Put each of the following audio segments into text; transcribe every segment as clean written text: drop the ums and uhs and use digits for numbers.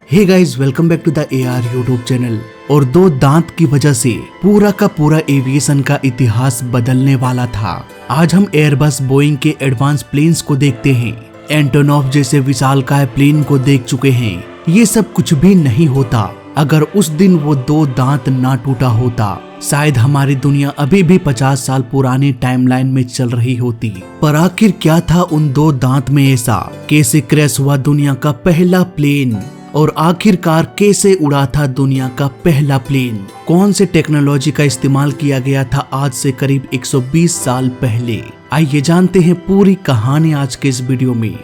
Hey guys, welcome back to the AR YouTube channel. और दो दांत की वजह से पूरा का पूरा एविएशन का इतिहास बदलने वाला था। आज हम एयरबस बोइंग के एडवांस प्लेन्स को देखते हैं, एंटोनॉव जैसे विशालकाय प्लेन को देख चुके हैं। ये सब कुछ भी नहीं होता अगर उस दिन वो दो दांत ना टूटा होता। शायद हमारी दुनिया अभी भी 50 साल पुरानी टाइमलाइन में चल रही होती। पर आखिर क्या था उन दो दांत में ऐसा? कैसे क्रैश हुआ दुनिया का पहला प्लेन? और आखिरकार कैसे उड़ा था दुनिया का पहला प्लेन? कौन से टेक्नोलॉजी का इस्तेमाल किया गया था आज से करीब 120 साल पहले? आइए जानते हैं पूरी कहानी आज के इस वीडियो में।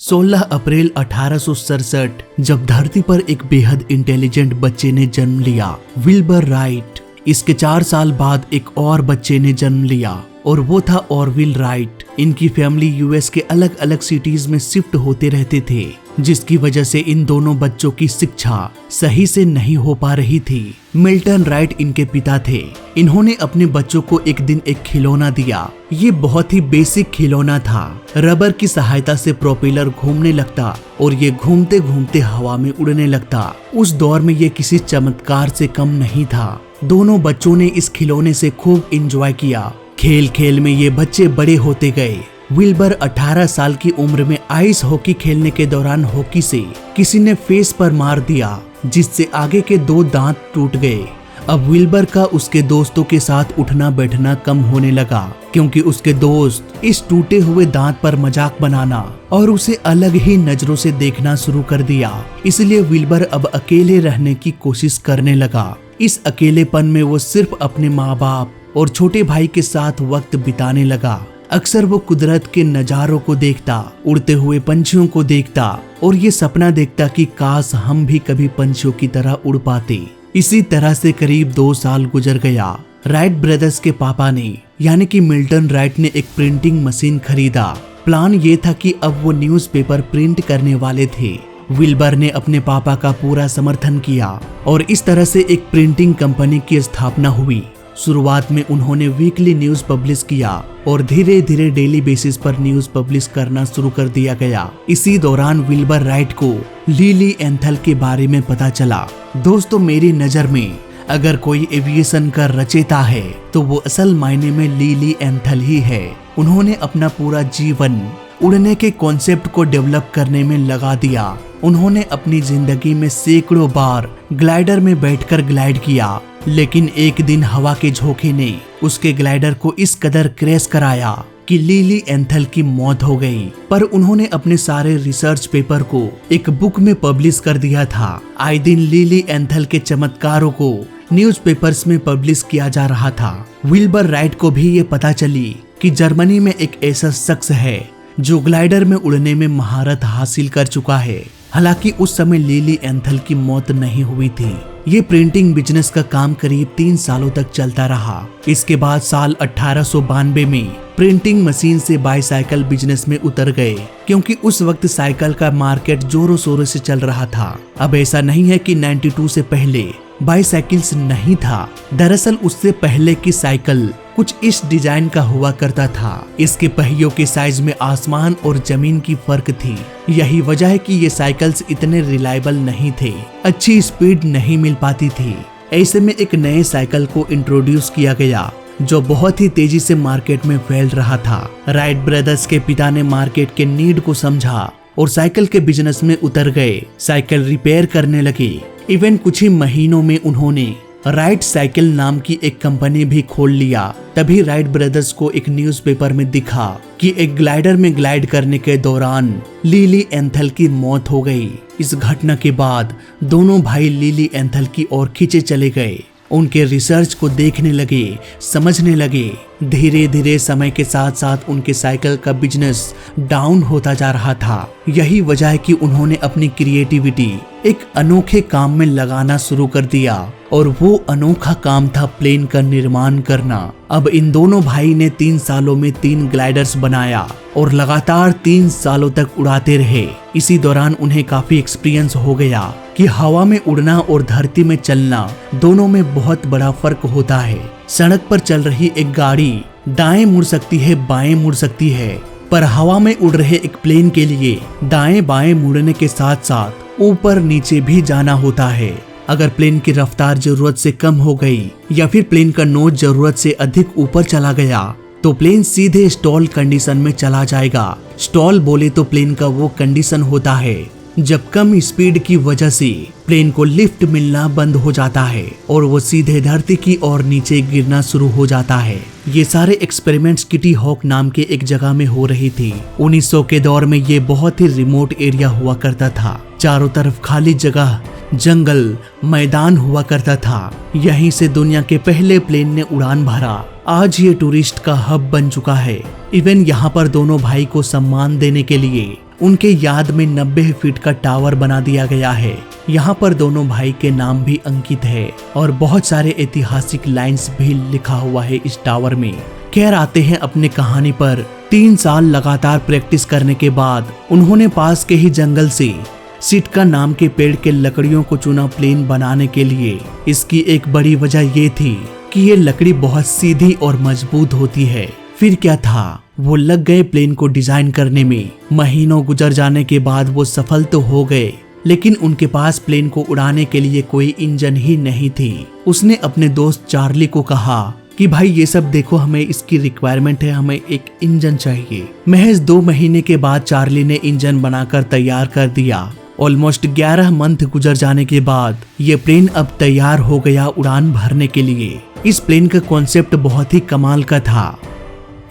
16 अप्रैल 1867 जब धरती पर एक बेहद इंटेलिजेंट बच्चे ने जन्म लिया, विल्बर राइट। इसके 4 साल बाद एक और बच्चे ने जन्म लिया और वो था ऑरविल राइट। इनकी फैमिली यूएस के अलग अलग सिटीज में शिफ्ट होते रहते थे, जिसकी वजह से इन दोनों बच्चों की शिक्षा सही से नहीं हो पा रही थी। मिल्टन राइट इनके पिता थे। इन्होंने अपने बच्चों को एक दिन एक खिलौना दिया। ये बहुत ही बेसिक खिलौना था। रबर की सहायता से प्रोपेलर घूमने लगता और ये घूमते घूमते हवा में उड़ने लगता। उस दौर में ये किसी चमत्कार से कम नहीं था। दोनों बच्चों ने इस खिलौने से खूब एंजॉय किया। खेल खेल में ये बच्चे बड़े होते गए। विल्बर 18 साल की उम्र में आइस हॉकी खेलने के दौरान हॉकी से किसी ने फेस पर मार दिया, जिससे आगे के 2 दांत टूट गए। अब विल्बर का उसके दोस्तों के साथ उठना बैठना कम होने लगा, क्योंकि उसके दोस्त इस टूटे हुए दांत पर मजाक बनाना और उसे अलग ही नजरों से देखना शुरू कर दिया। इसलिए विल्बर अब अकेले रहने की कोशिश करने लगा। इस अकेलेपन में वो सिर्फ अपने माँ बाप और छोटे भाई के साथ वक्त बिताने लगा। अक्सर वो कुदरत के नजारों को देखता, उड़ते हुए पंछियों को देखता और ये सपना देखता कि काश हम भी कभी पंछियों की तरह उड़ पाते। इसी तरह से करीब 2 साल गुजर गया। राइट ब्रदर्स के पापा ने यानी कि मिल्टन राइट ने एक प्रिंटिंग मशीन खरीदा। प्लान ये था कि अब वो न्यूज़पेपर प्रिंट करने वाले थे। विल्बर ने अपने पापा का पूरा समर्थन किया और इस तरह से एक प्रिंटिंग कंपनी की स्थापना हुई। शुरुआत में उन्होंने वीकली न्यूज पब्लिश किया और धीरे धीरे डेली बेसिस पर न्यूज पब्लिश करना शुरू कर दिया गया। इसी दौरान विल्बर राइट को लिली एंथल के बारे में पता चला। दोस्तों, मेरी नजर में अगर कोई एविएशन का रचेता है तो वो असल मायने में लिली एंथल ही है। उन्होंने अपना पूरा जीवन उड़ने के कॉन्सेप्ट को डेवलप करने में लगा दिया। उन्होंने अपनी जिंदगी में सैकड़ों बार ग्लाइडर में बैठकर ग्लाइड किया, लेकिन एक दिन हवा के झोंके ने उसके ग्लाइडर को इस कदर क्रैश कराया कि लिली एंथल की मौत हो गई। पर उन्होंने अपने सारे रिसर्च पेपर को एक बुक में पब्लिश कर दिया था। आए दिन लिली एंथल के चमत्कारों को न्यूज़पेपर्स में पब्लिश किया जा रहा था। विल्बर राइट को भी ये पता चली कि जर्मनी में एक ऐसा शख्स है जो ग्लाइडर में उड़ने में महारत हासिल कर चुका है। हालांकि उस समय लिली एंथल की मौत नहीं हुई थी। ये प्रिंटिंग बिजनेस का काम करीब 3 सालों तक चलता रहा। इसके बाद साल 1892 में प्रिंटिंग मशीन से बाईसाइकिल बिजनेस में उतर गए, क्योंकि उस वक्त साइकिल का मार्केट जोरों शोरों से चल रहा था। अब ऐसा नहीं है कि 92 से पहले बाईसाइकिल्स नहीं था। दरअसल उससे पहले की साइकिल कुछ इस डिजाइन का हुआ करता था। इसके पहियों के साइज में आसमान और जमीन की फर्क थी। यही वजह है कि ये साइकिल्स इतने रिलायबल नहीं थे, अच्छी स्पीड नहीं मिल पाती थी। ऐसे में एक नए साइकिल को इंट्रोड्यूस किया गया जो बहुत ही तेजी से मार्केट में फैल रहा था। राइट ब्रदर्स के पिता ने मार्केट के नीड को समझा और साइकिल के बिजनेस में उतर गए। साइकिल रिपेयर करने लगे। इवन कुछ ही महीनों में उन्होंने राइट साइकिल नाम की एक कंपनी भी खोल लिया। तभी राइट ब्रदर्स को एक न्यूज़पेपर में दिखा कि एक ग्लाइडर में ग्लाइड करने के दौरान लिली एंथल की मौत हो गई। इस घटना के बाद दोनों भाई लिली एंथल की ओर खींचे चले गए। उनके रिसर्च को देखने लगे, समझने लगे। धीरे धीरे समय के साथ साथ उनके साइकिल का बिजनेस डाउन होता जा रहा था। यही वजह है कि उन्होंने अपनी क्रिएटिविटी एक अनोखे काम में लगाना शुरू कर दिया और वो अनोखा काम था प्लेन का निर्माण करना। अब इन दोनों भाई ने 3 सालों में 3 ग्लाइडर्स बनाया और लगातार 3 सालों तक उड़ाते रहे। इसी दौरान उन्हें काफी एक्सपीरियंस हो गया कि हवा में उड़ना और धरती में चलना दोनों में बहुत बड़ा फर्क होता है। सड़क पर चल रही एक गाड़ी दाएं मुड़ सकती है, बाएं मुड़ सकती है, पर हवा में उड़ रहे एक प्लेन के लिए दाएं बाएं मुड़ने के साथ साथ ऊपर नीचे भी जाना होता है। अगर प्लेन की रफ्तार जरूरत से कम हो गई या फिर प्लेन का नोज जरूरत से अधिक ऊपर चला गया तो प्लेन सीधे स्टॉल कंडीशन में चला जाएगा। स्टॉल बोले तो प्लेन का वो कंडीशन होता है जब कम स्पीड की वजह से प्लेन को लिफ्ट मिलना बंद हो जाता है और वो सीधे धरती की ओर नीचे गिरना शुरू हो जाता है। ये सारे एक्सपेरिमेंट्स किटी हॉक नाम के एक जगह में हो रही थी। 1900 के दौर में ये बहुत ही रिमोट एरिया हुआ करता था। चारों तरफ खाली जगह, जंगल, मैदान हुआ करता था। यहीं से दुनिया के पहले प्लेन ने उड़ान भरा। आज ये टूरिस्ट का हब बन चुका है। इवन यहाँ पर दोनों भाई को सम्मान देने के लिए उनके याद में 90 फीट का टावर बना दिया गया है। यहाँ पर दोनों भाई के नाम भी अंकित है और बहुत सारे ऐतिहासिक लाइंस भी लिखा हुआ है इस टावर में। खैर आते हैं अपने कहानी पर। 3 साल लगातार प्रैक्टिस करने के बाद उन्होंने पास के ही जंगल से सिटका नाम के पेड़ के लकड़ियों को चुना प्लेन बनाने के लिए। इसकी एक बड़ी वजह ये थी कि ये लकड़ी बहुत सीधी और मजबूत होती है। फिर क्या था, वो लग गए प्लेन को डिजाइन करने में। महीनों गुजर जाने के बाद वो सफल तो हो गए, लेकिन उनके पास प्लेन को उड़ाने के लिए कोई इंजन ही नहीं थी। उसने अपने दोस्त चार्ली को कहा कि भाई ये सब देखो, हमें इसकी रिक्वायरमेंट है, हमें एक इंजन चाहिए। महज 2 महीने के बाद चार्ली ने इंजन बनाकर तैयार कर दिया। ऑलमोस्ट 11 मंथ गुजर जाने के बाद ये प्लेन अब तैयार हो गया उड़ान भरने के लिए। इस प्लेन का कॉन्सेप्ट बहुत ही कमाल का था।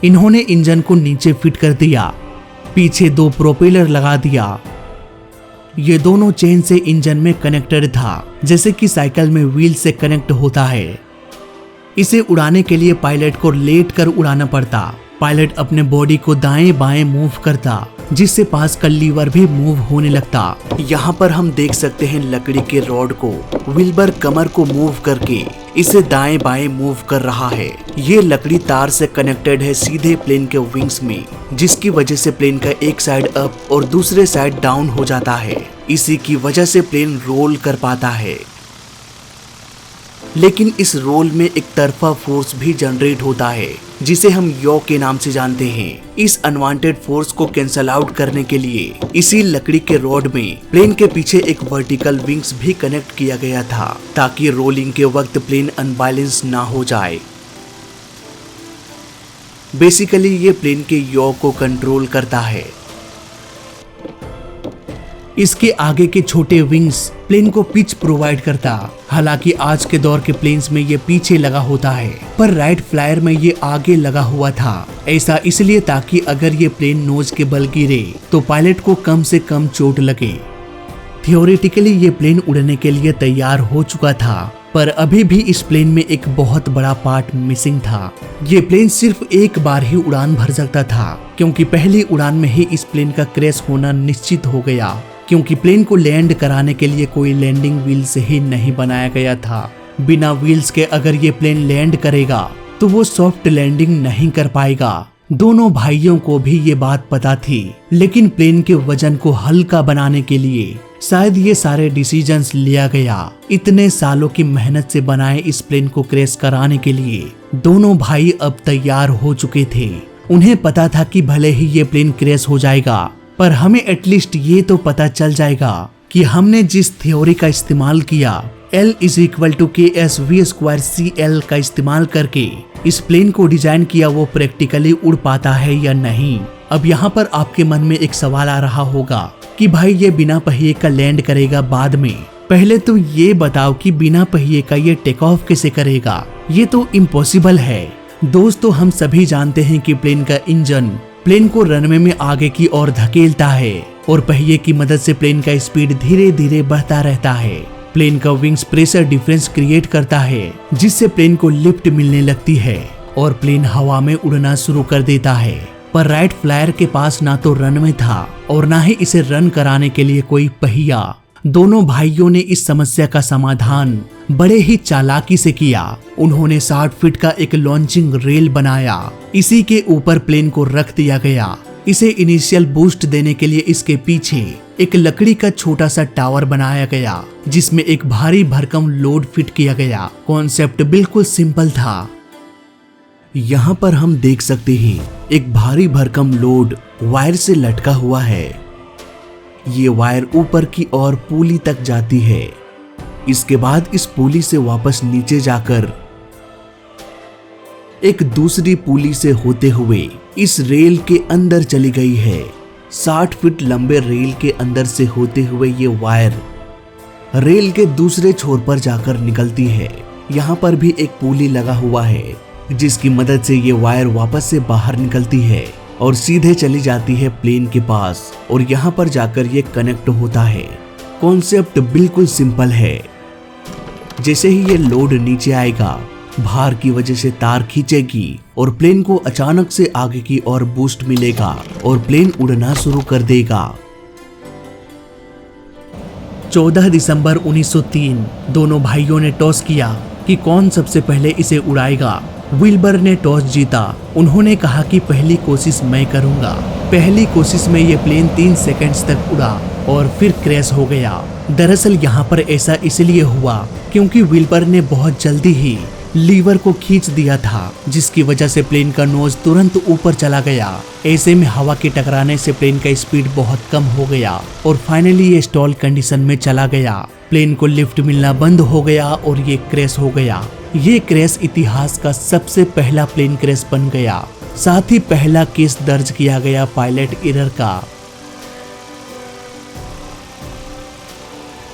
इन्होंने इंजन को नीचे फिट कर दिया, पीछे 2 प्रोपेलर लगा दिया। ये दोनों चेन से इंजन में कनेक्टेड था, जैसे कि साइकिल में व्हील से कनेक्ट होता है। इसे उड़ाने के लिए पायलट को लेट कर उड़ाना पड़ता। पायलट अपने बॉडी को दाएं बाएं मूव करता, जिससे पास का लीवर भी मूव होने लगता। यहाँ पर हम देख सकते हैं लकड़ी के रॉड को विल्बर कमर को मूव करके इसे दाएं बाएं मूव कर रहा है। ये लकड़ी तार से कनेक्टेड है सीधे प्लेन के विंग्स में, जिसकी वजह से प्लेन का एक साइड अप और दूसरे साइड डाउन हो जाता है। इसी की वजह से प्लेन रोल कर पाता है। लेकिन इस रोल में एक तरफा फोर्स भी जनरेट होता है, जिसे हम यॉ के नाम से जानते हैं। इस अनवांटेड फोर्स को कैंसल आउट करने के लिए इसी लकड़ी के रॉड में प्लेन के पीछे एक वर्टिकल विंग्स भी कनेक्ट किया गया था, ताकि रोलिंग के वक्त प्लेन अनबैलेंस ना हो जाए। बेसिकली ये प्लेन के यॉ को कंट्रोल करता है। इसके आगे के छोटे विंग्स प्लेन को पिच प्रोवाइड करता। हालांकि आज के दौर के प्लेन्स में ये पीछे लगा होता है, पर राइट फ्लायर में ये आगे लगा हुआ था। ऐसा इसलिए ताकि अगर ये प्लेन नोज के बल गिरे तो पायलट को कम से कम चोट लगे। थियोरेटिकली ये प्लेन उड़ने के लिए तैयार हो चुका था, पर अभी भी इस प्लेन में एक बहुत बड़ा पार्ट मिसिंग था। ये प्लेन सिर्फ एक बार ही उड़ान भर सकता था, क्योंकि पहली उड़ान में ही इस प्लेन का क्रैश होना निश्चित हो गया, क्योंकि प्लेन को लैंड कराने के लिए कोई लैंडिंग व्हील्स ही नहीं बनाया गया था। बिना व्हील्स के अगर ये प्लेन लैंड करेगा तो वो सॉफ्ट लैंडिंग नहीं कर पाएगा। दोनों भाइयों को भी ये बात पता थी, लेकिन प्लेन के वजन को हल्का बनाने के लिए शायद ये सारे डिसीजंस लिया गया। इतने सालों की मेहनत से बनाए इस प्लेन को क्रैश कराने के लिए दोनों भाई अब तैयार हो चुके थे। उन्हें पता था कि भले ही ये प्लेन क्रैश हो जाएगा, पर हमें एटलीस्ट ये तो पता चल जाएगा कि हमने जिस थ्योरी का इस्तेमाल किया, L = KSV²CL का इस्तेमाल करके इस प्लेन को डिजाइन किया, वो प्रैक्टिकली उड़ पाता है या नहीं। अब यहाँ पर आपके मन में एक सवाल आ रहा होगा कि भाई ये बिना पहिए का लैंड करेगा बाद में। पहले तो ये बताओ कि बिना पहिए का ये टेक ऑफ कैसे करेगा? ये तो इम्पॉसिबल है। दोस्तों, हम सभी जानते हैं कि प्लेन का इंजन प्लेन को रनवे में आगे की ओर धकेलता है और पहिए की मदद से प्लेन का स्पीड धीरे धीरे बढ़ता रहता है। प्लेन का विंग्स प्रेशर डिफरेंस क्रिएट करता है, जिससे प्लेन को लिफ्ट मिलने लगती है और प्लेन हवा में उड़ना शुरू कर देता है। पर राइट फ्लायर के पास ना तो रनवे था और ना ही इसे रन कराने के लिए कोई पहिया। दोनों भाइयों ने इस समस्या का समाधान बड़े ही चालाकी से किया। उन्होंने 60 फीट का एक लॉन्चिंग रेल बनाया। इसी के ऊपर प्लेन को रख दिया गया। इसे इनिशियल बूस्ट देने के लिए इसके पीछे एक लकड़ी का छोटा सा टावर बनाया गया, जिसमें एक भारी भरकम लोड फिट किया गया। कॉन्सेप्ट बिल्कुल सिंपल था। यहाँ पर हम देख सकते हैं एक भारी भरकम लोड वायर से लटका हुआ है। ये वायर ऊपर की ओर पुली तक जाती है। इसके बाद इस पुली से वापस नीचे जाकर एक दूसरी पुली से होते हुए इस रेल के अंदर चली गई है। 60 फीट लंबे रेल के अंदर से होते हुए ये वायर रेल के दूसरे छोर पर जाकर निकलती है। यहाँ पर भी एक पुली लगा हुआ है जिसकी मदद से ये वायर वापस से बाहर निकलती है और सीधे चली जाती है प्लेन के पास और यहाँ पर जाकर ये कनेक्ट होता है। कॉन्सेप्ट बिल्कुल सिंपल है। जैसे ही ये लोड नीचे आएगा, भार की वजह से तार खींचेगी और प्लेन को अचानक से आगे की ओर बूस्ट मिलेगा और प्लेन उड़ना शुरू कर देगा। 14 दिसंबर 1903 दोनों भाइयों ने टॉस किया कि कौन सबसे पहले इसे उड़ाएगा। विल्बर ने टॉस जीता। उन्होंने कहा कि पहली कोशिश मैं करूंगा। पहली कोशिश में ये प्लेन 3 सेकंड्स तक उड़ा और फिर क्रैश हो गया। दरअसल यहाँ पर ऐसा इसलिए हुआ क्योंकि विल्बर ने बहुत जल्दी ही लीवर को खींच दिया था, जिसकी वजह से प्लेन का नोज तुरंत ऊपर चला गया। ऐसे में हवा के टकराने से प्लेन का स्पीड बहुत कम हो गया और फाइनली ये स्टॉल कंडीशन में चला गया। प्लेन को लिफ्ट मिलना बंद हो गया और ये क्रैश हो गया। ये क्रैश इतिहास का सबसे पहला प्लेन क्रैश बन गया। साथ ही पहला केस दर्ज किया गया पायलट एरर का।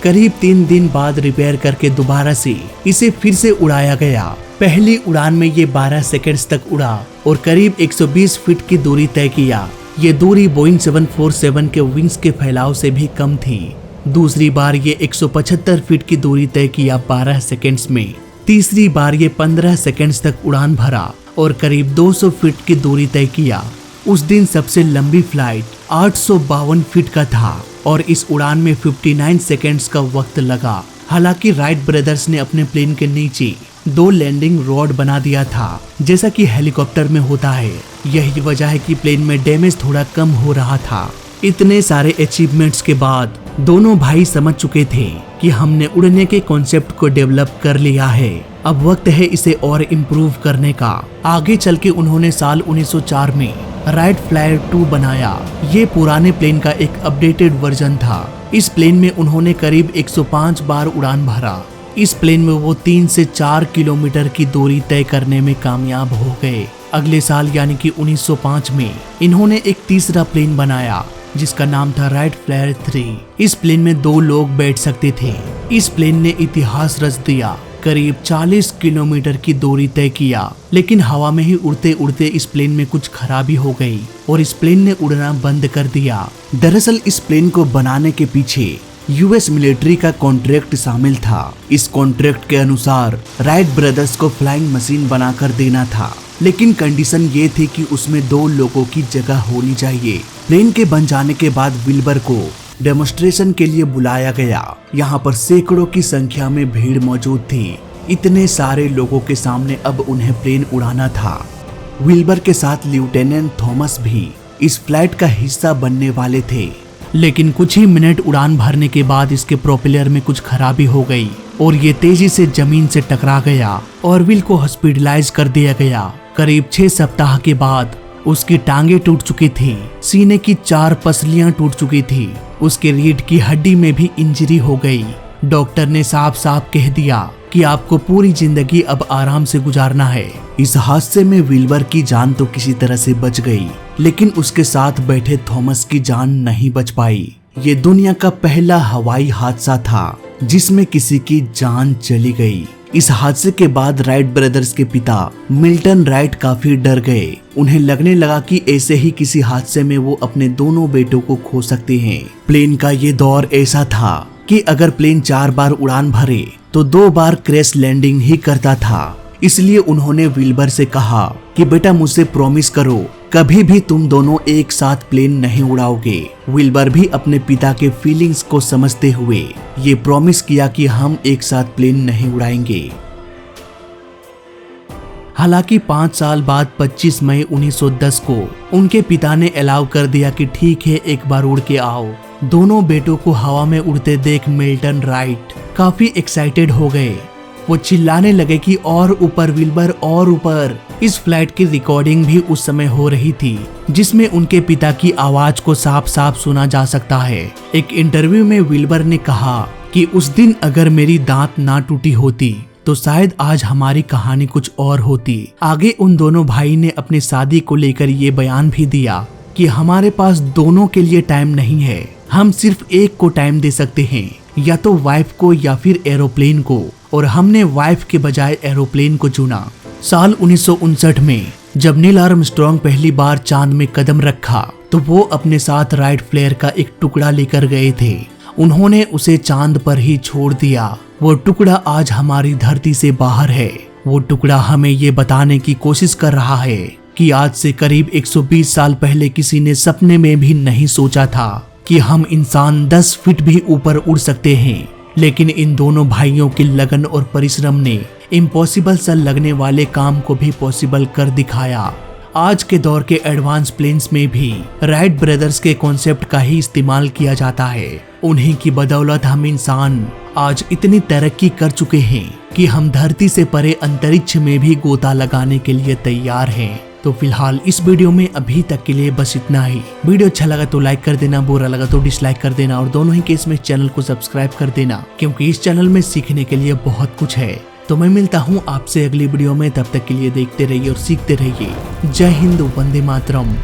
करीब 3 दिन बाद रिपेयर करके दोबारा से इसे फिर से उड़ाया गया। पहली उड़ान में ये 12 सेकंड्स तक उड़ा और करीब 120 फीट की दूरी तय किया। ये दूरी बोइंग 747 के विंग्स के फैलाव से भी कम थी। दूसरी बार ये 175 फीट की दूरी तय किया 12 सेकंड्स में। तीसरी बार ये 15 सेकंड्स तक उड़ान भरा और करीब 200 फीट की दूरी तय किया। उस दिन सबसे लंबी फ्लाइट 852 फीट का था और इस उड़ान में 59 सेकंड्स का वक्त लगा। हालांकि राइट ब्रदर्स ने अपने प्लेन के नीचे 2 लैंडिंग रॉड बना दिया था, जैसा कि हेलीकॉप्टर में होता है। यही वजह है कि प्लेन में डैमेज थोड़ा कम हो रहा था। इतने सारे अचीवमेंट्स के बाद दोनों भाई समझ चुके थे कि हमने उड़ने के कॉन्सेप्ट को डेवलप कर लिया है। अब वक्त है इसे और इम्प्रूव करने का। आगे चल के उन्होंने साल 1904 में राइट फ्लायर 2 बनाया। ये पुराने प्लेन का एक अपडेटेड वर्जन था। इस प्लेन में उन्होंने करीब 105 बार उड़ान भरा। इस प्लेन में वो 3 से 4 किलोमीटर की दूरी तय करने में कामयाब हो गए। अगले साल यानी कि 1905 में इन्होंने एक तीसरा प्लेन बनाया जिसका नाम था राइट फ्लायर 3। इस प्लेन में 2 लोग बैठ सकते थे। इस प्लेन ने इतिहास रच दिया। करीब 40 किलोमीटर की दूरी तय किया, लेकिन हवा में ही उड़ते उड़ते इस प्लेन में कुछ खराबी हो गई और इस प्लेन ने उड़ना बंद कर दिया। दरअसल इस प्लेन को बनाने के पीछे यूएस मिलिट्री का कॉन्ट्रैक्ट शामिल था। इस कॉन्ट्रैक्ट के अनुसार राइट ब्रदर्स को फ्लाइंग मशीन बनाकर देना था, लेकिन कंडीशन ये थी कि उसमें 2 लोगों की जगह होनी चाहिए। प्लेन के बन जाने के बाद विल्बर को डेमोन्स्ट्रेशन के लिए बुलाया गया। यहाँ पर सैकड़ों की संख्या में भीड़ मौजूद थी। इतने सारे लोगों के सामने अब उन्हें प्लेन उड़ाना था। विल्बर के साथ लेफ्टिनेंट थॉमस भी इस फ्लाइट का हिस्सा बनने वाले थे, लेकिन कुछ ही मिनट उड़ान भरने के बाद इसके प्रोपेलर में कुछ खराबी हो गई और ये तेजी से जमीन से टकरा गया और विल को हॉस्पिटलाइज कर दिया गया। करीब 6 सप्ताह के बाद उसकी टांगे टूट चुकी थी, सीने की 4 पसलियां टूट चुकी थी, उसके रीढ़ की हड्डी में भी इंजरी हो गई। डॉक्टर ने साफ साफ कह दिया कि आपको पूरी जिंदगी अब आराम से गुजारना है। इस हादसे में विल्बर की जान तो किसी तरह से बच गई, लेकिन उसके साथ बैठे थॉमस की जान नहीं बच पाई। ये दुनिया का पहला हवाई हादसा था जिसमें किसी की जान चली गई। इस हादसे के बाद राइट ब्रदर्स के पिता मिल्टन राइट काफी डर गए। उन्हें लगने लगा कि ऐसे ही किसी हादसे में वो अपने दोनों बेटों को खो सकते हैं। प्लेन का ये दौर ऐसा था कि अगर प्लेन 4 बार उड़ान भरे तो 2 बार क्रैश लैंडिंग ही करता था। इसलिए उन्होंने विल्बर से कहा कि बेटा मुझसे प्रॉमिस करो कभी भी तुम दोनों एक साथ प्लेन नहीं उड़ाओगे। विल्बर भी अपने पिता के फीलिंग्स को समझते हुए ये प्रॉमिस किया कि हम एक साथ प्लेन नहीं उड़ाएंगे। हालांकि 5 साल बाद 25 मई 1910 को उनके पिता ने अलाउ कर दिया कि ठीक है एक बार उड़ के आओ। दोनों बेटों को हवा में उड़ते देख मिल्टन राइट काफी एक्साइटेड हो गए। वो चिल्लाने लगे कि और ऊपर विल्बर और ऊपर। इस फ्लैट की रिकॉर्डिंग भी उस समय हो रही थी जिसमें उनके पिता की आवाज को साफ साफ सुना जा सकता है। एक इंटरव्यू में विल्बर ने कहा कि उस दिन अगर मेरी दांत ना टूटी होती तो शायद आज हमारी कहानी कुछ और होती। आगे उन दोनों भाई ने अपनी शादी को लेकर ये बयान भी दिया कि हमारे पास दोनों के लिए टाइम नहीं है, हम सिर्फ एक को टाइम दे सकते हैं, या तो वाइफ को या फिर एरोप्लेन को, और हमने वाइफ के बजाय एरोप्लेन को चुना। साल 1959 में जब नील आर्मस्ट्रॉन्ग पहली बार चांद में कदम रखा तो वो अपने साथ राइट फ्लेयर का एक टुकड़ा लेकर गए थे। उन्होंने उसे चांद पर ही छोड़ दिया। वो टुकड़ा आज हमारी धरती से बाहर है। वो टुकड़ा हमें ये बताने की कोशिश कर रहा है कि आज से करीब 120 साल पहले किसी ने सपने में भी नहीं सोचा था कि हम इंसान 10 फीट भी ऊपर उड़ सकते हैं। लेकिन इन दोनों भाइयों की लगन और परिश्रम ने इम्पॉसिबल सा लगने वाले काम को भी पॉसिबल कर दिखाया। आज के दौर के एडवांस प्लेन्स में भी राइट ब्रदर्स के कॉन्सेप्ट का ही इस्तेमाल किया जाता है। उन्हीं की बदौलत हम इंसान आज इतनी तरक्की कर चुके हैं कि हम धरती से परे अंतरिक्ष में भी गोता लगाने के लिए तैयार हैं। तो फिलहाल इस वीडियो में अभी तक के लिए बस इतना ही। वीडियो अच्छा लगा तो लाइक कर देना, बुरा लगा तो डिसलाइक कर देना, और दोनों ही केस में चैनल को सब्सक्राइब कर देना, क्योंकि इस चैनल में सीखने के लिए बहुत कुछ है। तो मैं मिलता हूँ आपसे अगली वीडियो में, तब तक के लिए देखते रहिए और सीखते रहिए। जय हिंद, वंदे मातरम।